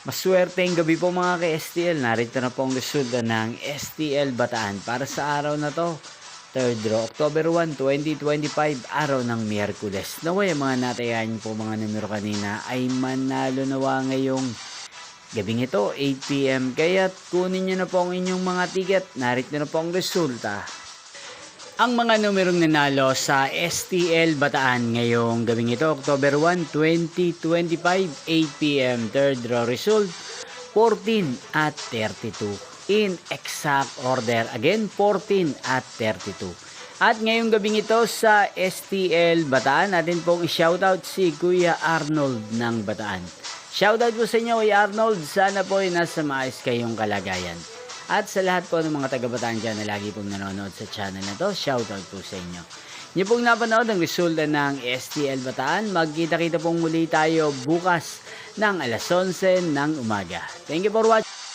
Maswerteng gabi po mga ka-STL. Narito na po ang resulta ng STL Bataan para sa araw na to. 3rd draw, October 1, 2025, araw ng Miyerkules. Naway ang mga natayan po mga numero kanina ay manalo nawa ngayong gabing ito, 8 PM. Kaya kunin nyo na po ang inyong mga ticket. Narito na po ang resulta. Ang mga numerong nanalo sa STL Bataan ngayong gabing ito, October 1, 2025, 8 PM. 3rd draw result, 14 at 32. In exact order, again, 14 at 32. At ngayong gabing ito sa STL Bataan, natin pong i-shoutout si Kuya Arnold ng Bataan. Shoutout po sa inyo Kuya Arnold, sana po ay nasa maayos kayong kalagayan. At sa lahat po ng mga taga-Bataan dyan na lagi pong nanonood sa channel na to, shoutout po sa inyo. Niyo pong napanood ang resulta ng STL Bataan. Magkita-kita pong muli tayo bukas ng alas 11 ng umaga. Thank you for watching.